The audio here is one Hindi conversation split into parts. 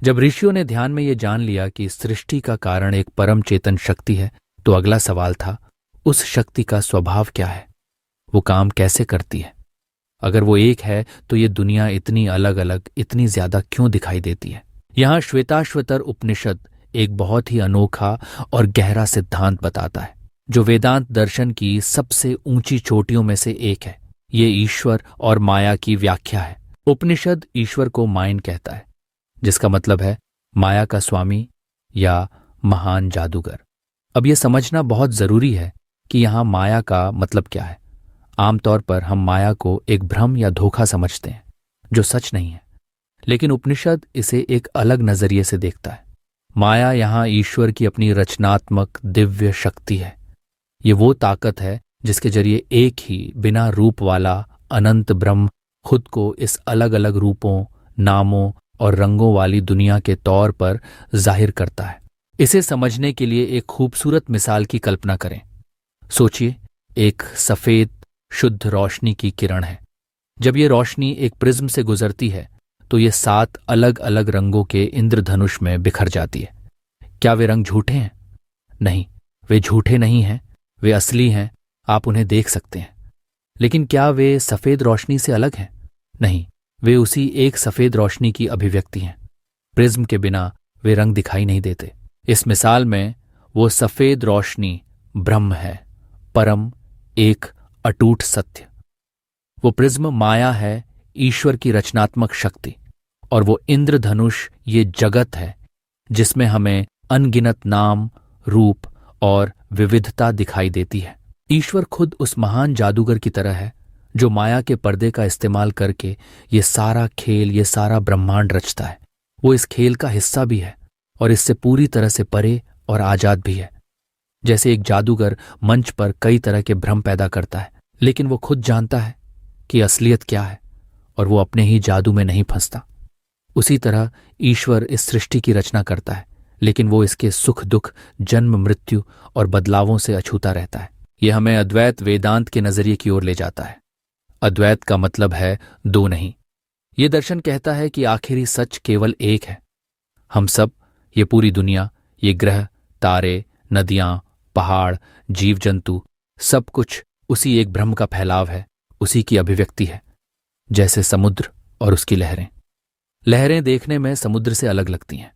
जब ऋषियों ने ध्यान में ये जान लिया कि सृष्टि का कारण एक परम चेतन शक्ति है, तो अगला सवाल था, उस शक्ति का स्वभाव क्या है? वो काम कैसे करती है? अगर वो एक है तो ये दुनिया इतनी अलग अलग, इतनी ज्यादा क्यों दिखाई देती है? यहां श्वेताश्वतर उपनिषद एक बहुत ही अनोखा और गहरा सिद्धांत बताता है, जो वेदांत दर्शन की सबसे ऊंची चोटियों में से एक है। ये ईश्वर और माया की व्याख्या है। उपनिषद ईश्वर को माइन कहता है, जिसका मतलब है माया का स्वामी या महान जादूगर। अब यह समझना बहुत जरूरी है कि यहां माया का मतलब क्या है। आमतौर पर हम माया को एक भ्रम या धोखा समझते हैं, जो सच नहीं है, लेकिन उपनिषद इसे एक अलग नजरिए से देखता है। माया यहां ईश्वर की अपनी रचनात्मक दिव्य शक्ति है। ये वो ताकत है जिसके जरिए एक ही बिना रूप वाला अनंत ब्रह्म खुद को इस अलग अलग रूपों, नामों और रंगों वाली दुनिया के तौर पर जाहिर करता है। इसे समझने के लिए एक खूबसूरत मिसाल की कल्पना करें। सोचिए, एक सफेद शुद्ध रोशनी की किरण है। जब ये रोशनी एक प्रिज्म से गुजरती है तो ये 7 अलग अलग रंगों के इंद्रधनुष में बिखर जाती है। क्या वे रंग झूठे हैं? नहीं, वे झूठे नहीं हैं, वे असली हैं, आप उन्हें देख सकते हैं। लेकिन क्या वे सफेद रोशनी से अलग हैं? नहीं, वे उसी एक सफेद रोशनी की अभिव्यक्ति हैं। प्रिज्म के बिना वे रंग दिखाई नहीं देते। इस मिसाल में वो सफेद रोशनी ब्रह्म है, परम, एक अटूट सत्य। वो प्रिज्म माया है, ईश्वर की रचनात्मक शक्ति, और वो इंद्रधनुष ये जगत है जिसमें हमें अनगिनत नाम, रूप और विविधता दिखाई देती है। ईश्वर खुद उस महान जादूगर की तरह है जो माया के पर्दे का इस्तेमाल करके ये सारा खेल, ये सारा ब्रह्मांड रचता है। वो इस खेल का हिस्सा भी है और इससे पूरी तरह से परे और आजाद भी है। जैसे एक जादूगर मंच पर कई तरह के भ्रम पैदा करता है, लेकिन वो खुद जानता है कि असलियत क्या है और वो अपने ही जादू में नहीं फंसता। उसी तरह ईश्वर इस सृष्टि की रचना करता है, लेकिन वो इसके सुख दुख, जन्म मृत्यु और बदलावों से अछूता रहता है। यह हमें अद्वैत वेदांत के नजरिए की ओर ले जाता है। अद्वैत का मतलब है दो नहीं। ये दर्शन कहता है कि आखिरी सच केवल एक है। हम सब, ये पूरी दुनिया, ये ग्रह, तारे, नदियां, पहाड़, जीव जंतु, सब कुछ उसी एक ब्रह्म का फैलाव है, उसी की अभिव्यक्ति है। जैसे समुद्र और उसकी लहरें। लहरें देखने में समुद्र से अलग लगती हैं।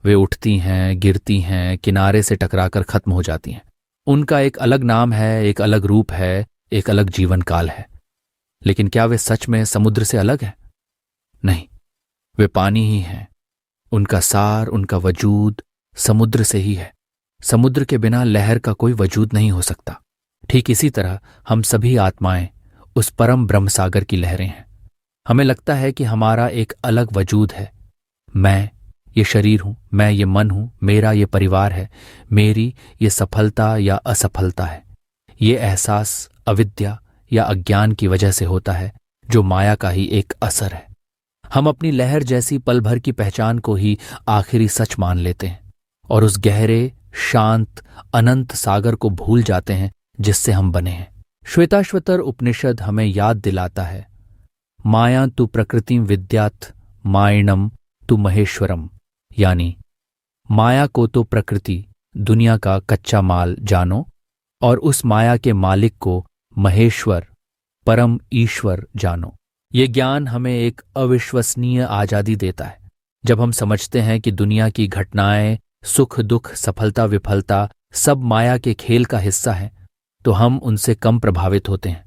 वे उठती हैं, गिरती हैं, किनारे से टकराकर खत्म हो जाती हैं। उनका एक अलग नाम है, एक अलग रूप है, एक अलग जीवन काल है। लेकिन क्या वे सच में समुद्र से अलग हैं? नहीं, वे पानी ही हैं। उनका सार, उनका वजूद समुद्र से ही है। समुद्र के बिना लहर का कोई वजूद नहीं हो सकता। ठीक इसी तरह हम सभी आत्माएं उस परम ब्रह्म सागर की लहरें हैं। हमें लगता है कि हमारा एक अलग वजूद है। मैं ये शरीर हूं, मैं ये मन हूं, मेरा ये परिवार है, मेरी ये सफलता या असफलता है। ये एहसास अविद्या या अज्ञान की वजह से होता है, जो माया का ही एक असर है। हम अपनी लहर जैसी पल भर की पहचान को ही आखिरी सच मान लेते हैं और उस गहरे, शांत, अनंत सागर को भूल जाते हैं जिससे हम बने हैं। श्वेताश्वतर उपनिषद हमें याद दिलाता है, माया तु प्रकृतिम विद्यात् मायणम तु महेश्वरम, यानी माया को तो प्रकृति, दुनिया का कच्चा माल जानो और उस माया के मालिक को महेश्वर, परम ईश्वर जानो। ये ज्ञान हमें एक अविश्वसनीय आजादी देता है। जब हम समझते हैं कि दुनिया की घटनाएं, सुख दुख, सफलता विफलता सब माया के खेल का हिस्सा है, तो हम उनसे कम प्रभावित होते हैं।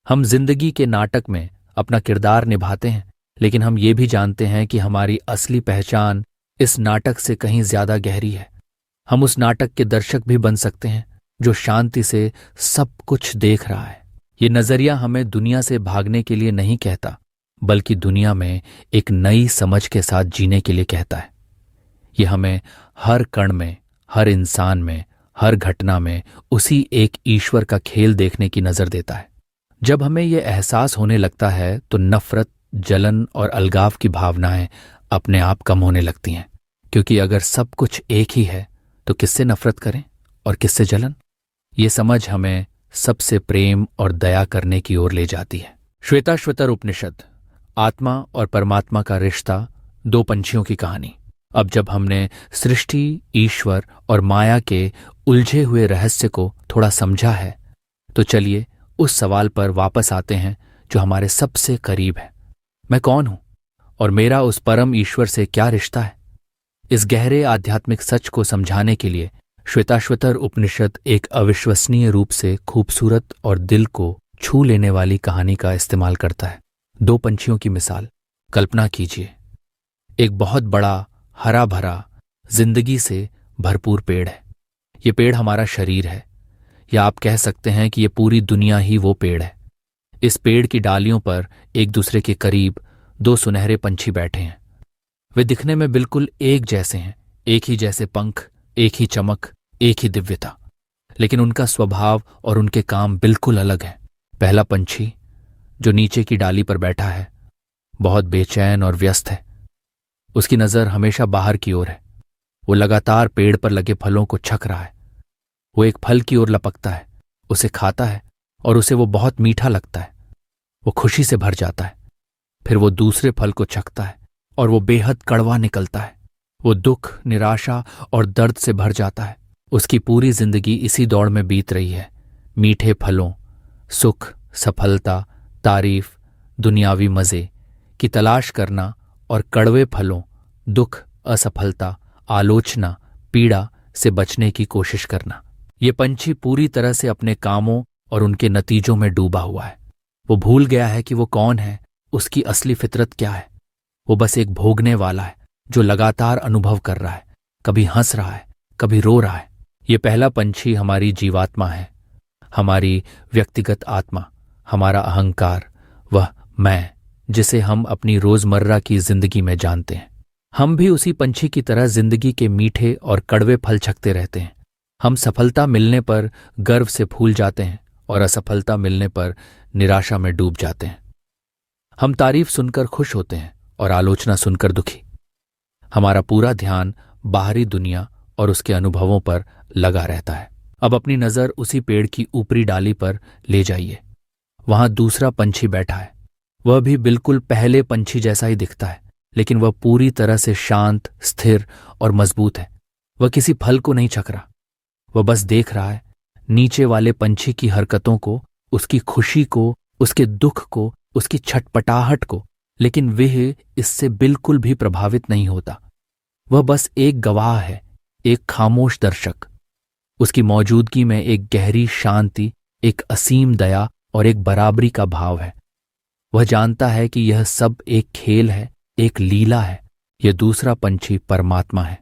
हम जिंदगी के नाटक में अपना किरदार निभाते हैं, लेकिन हम ये भी जानते हैं कि हमारी असली पहचान इस नाटक से कहीं ज्यादा गहरी है। हम उस नाटक के दर्शक भी बन सकते हैं जो शांति से सब कुछ देख रहा है। ये नजरिया हमें दुनिया से भागने के लिए नहीं कहता, बल्कि दुनिया में एक नई समझ के साथ जीने के लिए कहता है। ये हमें हर कण में, हर इंसान में, हर घटना में उसी एक ईश्वर का खेल देखने की नजर देता है। जब हमें यह एहसास होने लगता है तो नफरत, जलन और अलगाव की भावनाएं अपने आप कम होने लगती हैं, क्योंकि अगर सब कुछ एक ही है तो किससे नफरत करें और किससे जलन? ये समझ हमें सबसे प्रेम और दया करने की ओर ले जाती है। श्वेताश्वतर उपनिषद, आत्मा और परमात्मा का रिश्ता, दो पंछियों की कहानी। अब जब हमने सृष्टि, ईश्वर और माया के उलझे हुए रहस्य को थोड़ा समझा है, तो चलिए उस सवाल पर वापस आते हैं जो हमारे सबसे करीब है। मैं कौन हूं और मेरा उस परम ईश्वर से क्या रिश्ता है? इस गहरे आध्यात्मिक सच को समझाने के लिए श्वेताश्वतर उपनिषद एक अविश्वसनीय रूप से खूबसूरत और दिल को छू लेने वाली कहानी का इस्तेमाल करता है। दो पंछियों की मिसाल। कल्पना कीजिए, एक बहुत बड़ा हरा भरा जिंदगी से भरपूर पेड़ है। ये पेड़ हमारा शरीर है, या आप कह सकते हैं कि ये पूरी दुनिया ही वो पेड़ है। इस पेड़ की डालियों पर एक दूसरे के करीब दो सुनहरे पंछी बैठे हैं। वे दिखने में बिल्कुल एक जैसे हैं, एक ही जैसे पंख, एक ही चमक, एक ही दिव्यता, लेकिन उनका स्वभाव और उनके काम बिल्कुल अलग हैं। पहला पंछी जो नीचे की डाली पर बैठा है बहुत बेचैन और व्यस्त है। उसकी नजर हमेशा बाहर की ओर है। वो लगातार पेड़ पर लगे फलों को छक रहा है। वो एक फल की ओर लपकता है, उसे खाता है और उसे वो बहुत मीठा लगता है। वो खुशी से भर जाता है। फिर वो दूसरे फल को चखता है और वो बेहद कड़वा निकलता है। वो दुख, निराशा और दर्द से भर जाता है। उसकी पूरी जिंदगी इसी दौड़ में बीत रही है। मीठे फलों, सुख, सफलता, तारीफ, दुनियावी मजे की तलाश करना और कड़वे फलों, दुख, असफलता, आलोचना, पीड़ा से बचने की कोशिश करना। ये पंछी पूरी तरह से अपने कामों और उनके नतीजों में डूबा हुआ है। वो भूल गया है कि वो कौन है, उसकी असली फितरत क्या है। वो बस एक भोगने वाला है जो लगातार अनुभव कर रहा है, कभी हंस रहा है, कभी रो रहा है। ये पहला पंछी हमारी जीवात्मा है, हमारी व्यक्तिगत आत्मा, हमारा अहंकार, वह मैं जिसे हम अपनी रोजमर्रा की जिंदगी में जानते हैं। हम भी उसी पंछी की तरह जिंदगी के मीठे और कड़वे फल चखते रहते हैं। हम सफलता मिलने पर गर्व से फूल जाते हैं और असफलता मिलने पर निराशा में डूब जाते हैं। हम तारीफ सुनकर खुश होते हैं और आलोचना सुनकर दुखी। हमारा पूरा ध्यान बाहरी दुनिया और उसके अनुभवों पर लगा रहता है। अब अपनी नजर उसी पेड़ की ऊपरी डाली पर ले जाइए। वहां दूसरा पंछी बैठा है। वह भी बिल्कुल पहले पंछी जैसा ही दिखता है, लेकिन वह पूरी तरह से शांत, स्थिर और मजबूत है। वह किसी फल को नहीं चख रहा। वह बस देख रहा है नीचे वाले पंछी की हरकतों को, उसकी खुशी को, उसके दुख को, उसकी छटपटाहट को, लेकिन वह इससे बिल्कुल भी प्रभावित नहीं होता। वह बस एक गवाह है, एक खामोश दर्शक। उसकी मौजूदगी में एक गहरी शांति, एक असीम दया और एक बराबरी का भाव है। वह जानता है कि यह सब एक खेल है, एक लीला है। यह दूसरा पंछी परमात्मा है,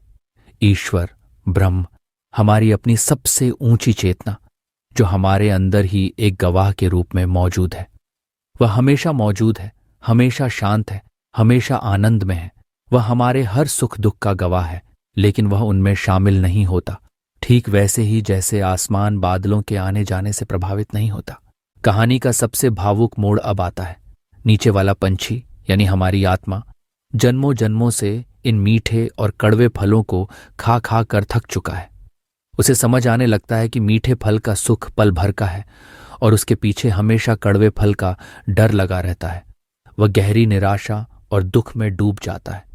ईश्वर, ब्रह्म, हमारी अपनी सबसे ऊंची चेतना, जो हमारे अंदर ही एक गवाह के रूप में मौजूद है। वह हमेशा मौजूद है, हमेशा शांत है, हमेशा आनंद में है। वह हमारे हर सुख दुख का गवाह है, लेकिन वह उनमें शामिल नहीं होता, ठीक वैसे ही जैसे आसमान बादलों के आने जाने से प्रभावित नहीं होता। कहानी का सबसे भावुक मोड़ अब आता है। नीचे वाला पंछी यानी हमारी आत्मा जन्मों जन्मों से इन मीठे और कड़वे फलों को खा खा कर थक चुका है। उसे समझ आने लगता है कि मीठे फल का सुख पल भर का है और उसके पीछे हमेशा कड़वे फल का डर लगा रहता है। वह गहरी निराशा और दुख में डूब जाता है।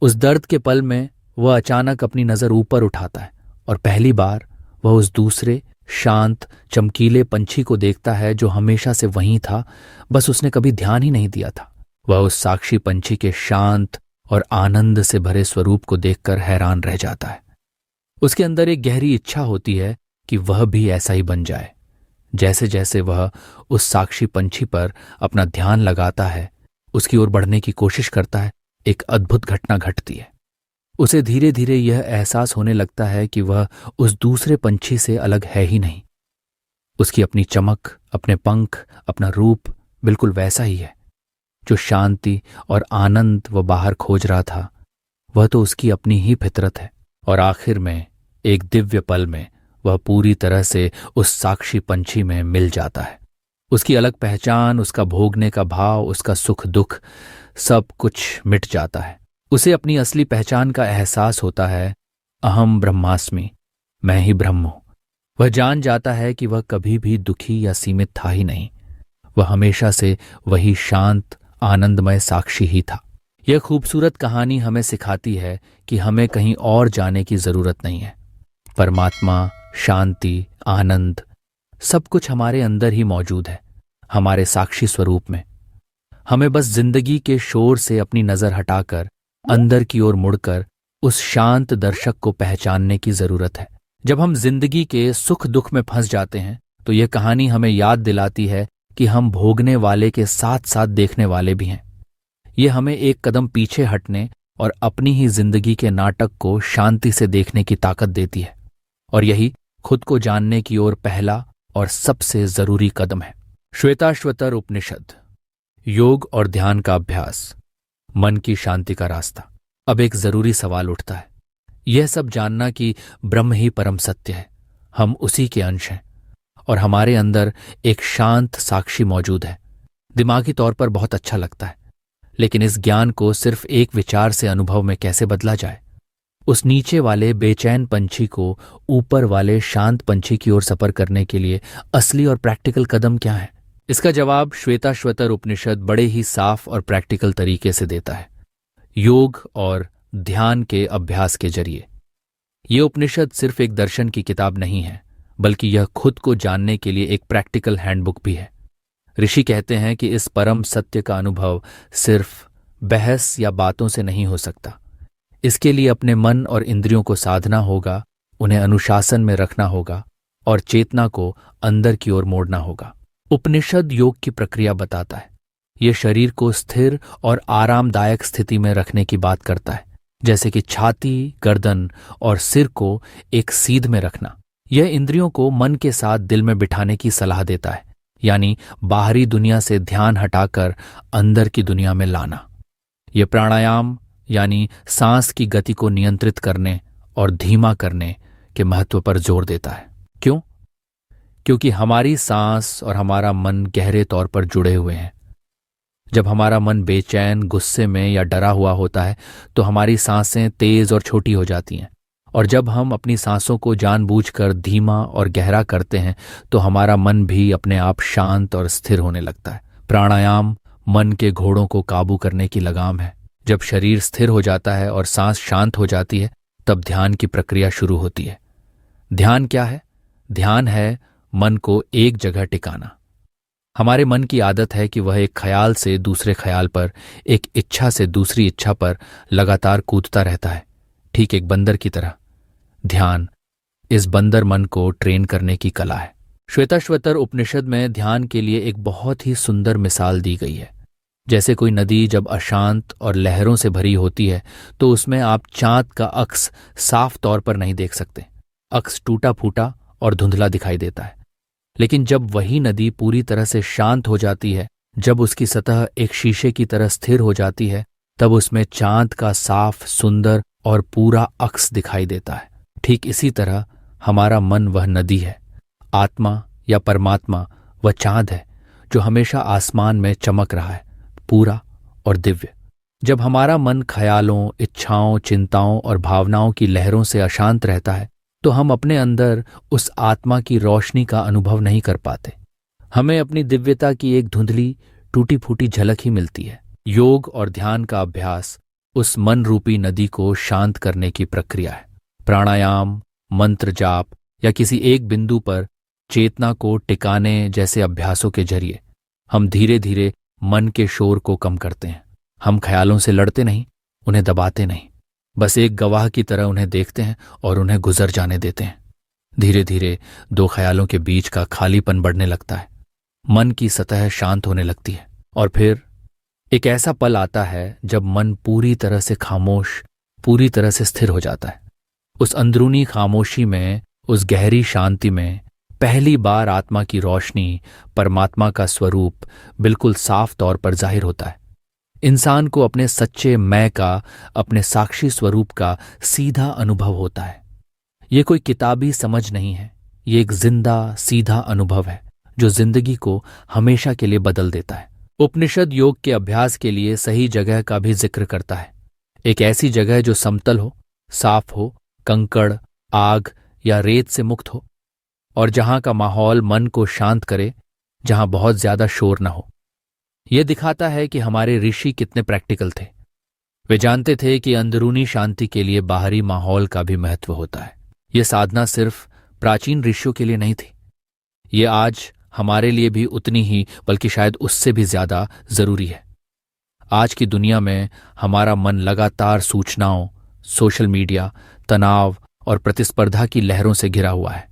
उस दर्द के पल में वह अचानक अपनी नजर ऊपर उठाता है और पहली बार वह उस दूसरे शांत, चमकीले पंछी को देखता है जो हमेशा से वहीं था, बस उसने कभी ध्यान ही नहीं दिया था। वह उस साक्षी पंछी के शांत और आनंद से भरे स्वरूप को देखकर हैरान रह जाता है। उसके अंदर एक गहरी इच्छा होती है कि वह भी ऐसा ही बन जाए। जैसे जैसे वह उस साक्षी पंछी पर अपना ध्यान लगाता है, उसकी ओर बढ़ने की कोशिश करता है, एक अद्भुत घटना घटती है। उसे धीरे धीरे यह एहसास होने लगता है कि वह उस दूसरे पंछी से अलग है ही नहीं। उसकी अपनी चमक, अपने पंख, अपना रूप बिल्कुल वैसा ही है। जो शांति और आनंद वह बाहर खोज रहा था, वह तो उसकी अपनी ही फितरत है। और आखिर में एक दिव्य पल में वह पूरी तरह से उस साक्षी पंछी में मिल जाता है। उसकी अलग पहचान, उसका भोगने का भाव, उसका सुख दुख, सब कुछ मिट जाता है। उसे अपनी असली पहचान का एहसास होता है। अहम ब्रह्मास्मि, मैं ही ब्रह्म हूं। वह जान जाता है कि वह कभी भी दुखी या सीमित था ही नहीं। वह हमेशा से वही शांत, आनंदमय साक्षी ही था। यह खूबसूरत कहानी हमें सिखाती है कि हमें कहीं और जाने की जरूरत नहीं है। परमात्मा, शांति, आनंद सब कुछ हमारे अंदर ही मौजूद है, हमारे साक्षी स्वरूप में। हमें बस जिंदगी के शोर से अपनी नजर हटाकर अंदर की ओर मुड़कर उस शांत दर्शक को पहचानने की जरूरत है। जब हम जिंदगी के सुख दुख में फंस जाते हैं तो यह कहानी हमें याद दिलाती है कि हम भोगने वाले के साथ साथ देखने वाले भी हैं। यह हमें एक कदम पीछे हटने और अपनी ही जिंदगी के नाटक को शांति से देखने की ताकत देती है। और यही खुद को जानने की ओर पहला और सबसे जरूरी कदम है। श्वेताश्वतर उपनिषद, योग और ध्यान का अभ्यास, मन की शांति का रास्ता। अब एक जरूरी सवाल उठता है, यह सब जानना कि ब्रह्म ही परम सत्य है, हम उसी के अंश हैं और हमारे अंदर एक शांत साक्षी मौजूद है। दिमागी तौर पर बहुत अच्छा लगता है, लेकिन इस ज्ञान को सिर्फ एक विचार से अनुभव में कैसे बदला जाए? उस नीचे वाले बेचैन पंछी को ऊपर वाले शांत पंछी की ओर सफर करने के लिए असली और प्रैक्टिकल कदम क्या है? इसका जवाब श्वेताश्वतर उपनिषद बड़े ही साफ और प्रैक्टिकल तरीके से देता है, योग और ध्यान के अभ्यास के जरिए। यह उपनिषद सिर्फ एक दर्शन की किताब नहीं है, बल्कि यह खुद को जानने के लिए एक प्रैक्टिकल हैंडबुक भी है। ऋषि कहते हैं कि इस परम सत्य का अनुभव सिर्फ बहस या बातों से नहीं हो सकता। इसके लिए अपने मन और इंद्रियों को साधना होगा, उन्हें अनुशासन में रखना होगा और चेतना को अंदर की ओर मोड़ना होगा। उपनिषद योग की प्रक्रिया बताता है। यह शरीर को स्थिर और आरामदायक स्थिति में रखने की बात करता है, जैसे कि छाती, गर्दन और सिर को एक सीध में रखना। यह इंद्रियों को मन के साथ दिल में बिठाने की सलाह देता है, यानी बाहरी दुनिया से ध्यान हटाकर अंदर की दुनिया में लाना। यह प्राणायाम यानी सांस की गति को नियंत्रित करने और धीमा करने के महत्व पर जोर देता है। क्यों? क्योंकि हमारी सांस और हमारा मन गहरे तौर पर जुड़े हुए हैं। जब हमारा मन बेचैन, गुस्से में या डरा हुआ होता है तो हमारी सांसें तेज और छोटी हो जाती हैं, और जब हम अपनी सांसों को जानबूझकर धीमा और गहरा करते हैं तो हमारा मन भी अपने आप शांत और स्थिर होने लगता है। प्राणायाम मन के घोड़ों को काबू करने की लगाम है। जब शरीर स्थिर हो जाता है और सांस शांत हो जाती है, तब ध्यान की प्रक्रिया शुरू होती है। ध्यान क्या है? ध्यान है मन को एक जगह टिकाना। हमारे मन की आदत है कि वह एक ख्याल से दूसरे ख्याल पर, एक इच्छा से दूसरी इच्छा पर लगातार कूदता रहता है, ठीक एक बंदर की तरह। ध्यान इस बंदर मन को ट्रेन करने की कला है। श्वेताश्वतर उपनिषद में ध्यान के लिए एक बहुत ही सुंदर मिसाल दी गई है। जैसे कोई नदी जब अशांत और लहरों से भरी होती है तो उसमें आप चांद का अक्स साफ तौर पर नहीं देख सकते। अक्स टूटा फूटा और धुंधला दिखाई देता है। लेकिन जब वही नदी पूरी तरह से शांत हो जाती है, जब उसकी सतह एक शीशे की तरह स्थिर हो जाती है, तब उसमें चांद का साफ, सुंदर और पूरा अक्स दिखाई देता है। ठीक इसी तरह हमारा मन वह नदी है, आत्मा या परमात्मा वह चांद है जो हमेशा आसमान में चमक रहा है, पूरा और दिव्य। जब हमारा मन ख्यालों, इच्छाओं, चिंताओं और भावनाओं की लहरों से अशांत रहता है तो हम अपने अंदर उस आत्मा की रोशनी का अनुभव नहीं कर पाते। हमें अपनी दिव्यता की एक धुंधली, टूटी फूटी झलक ही मिलती है। योग और ध्यान का अभ्यास उस मन रूपी नदी को शांत करने की प्रक्रिया है। प्राणायाम, मंत्र जाप या किसी एक बिंदु पर चेतना को टिकाने जैसे अभ्यासों के जरिए हम धीरे धीरे मन के शोर को कम करते हैं। हम ख्यालों से लड़ते नहीं, उन्हें दबाते नहीं, बस एक गवाह की तरह उन्हें देखते हैं और उन्हें गुजर जाने देते हैं। धीरे धीरे दो ख्यालों के बीच का खालीपन बढ़ने लगता है, मन की सतह शांत होने लगती है, और फिर एक ऐसा पल आता है जब मन पूरी तरह से खामोश, पूरी तरह से स्थिर हो जाता है। उस अंदरूनी खामोशी में, उस गहरी शांति में पहली बार आत्मा की रोशनी, परमात्मा का स्वरूप बिल्कुल साफ तौर पर जाहिर होता है। इंसान को अपने सच्चे मैं का, अपने साक्षी स्वरूप का सीधा अनुभव होता है। ये कोई किताबी समझ नहीं है, ये एक जिंदा, सीधा अनुभव है जो जिंदगी को हमेशा के लिए बदल देता है। उपनिषद योग के अभ्यास के लिए सही जगह का भी जिक्र करता है। एक ऐसी जगह जो समतल हो, साफ हो, कंकड़, आग या रेत से मुक्त हो, और जहां का माहौल मन को शांत करे, जहां बहुत ज्यादा शोर न हो। यह दिखाता है कि हमारे ऋषि कितने प्रैक्टिकल थे। वे जानते थे कि अंदरूनी शांति के लिए बाहरी माहौल का भी महत्व होता है। यह साधना सिर्फ प्राचीन ऋषियों के लिए नहीं थी, ये आज हमारे लिए भी उतनी ही, बल्कि शायद उससे भी ज्यादा जरूरी है। आज की दुनिया में हमारा मन लगातार सूचनाओं, सोशल मीडिया, तनाव और प्रतिस्पर्धा की लहरों से घिरा हुआ है।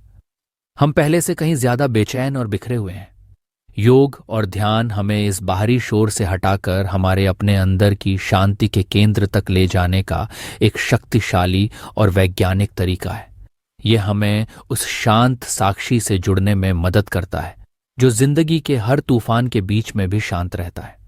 हम पहले से कहीं ज्यादा बेचैन और बिखरे हुए हैं। योग और ध्यान हमें इस बाहरी शोर से हटाकर हमारे अपने अंदर की शांति के केंद्र तक ले जाने का एक शक्तिशाली और वैज्ञानिक तरीका है। यह हमें उस शांत साक्षी से जुड़ने में मदद करता है जो जिंदगी के हर तूफान के बीच में भी शांत रहता है।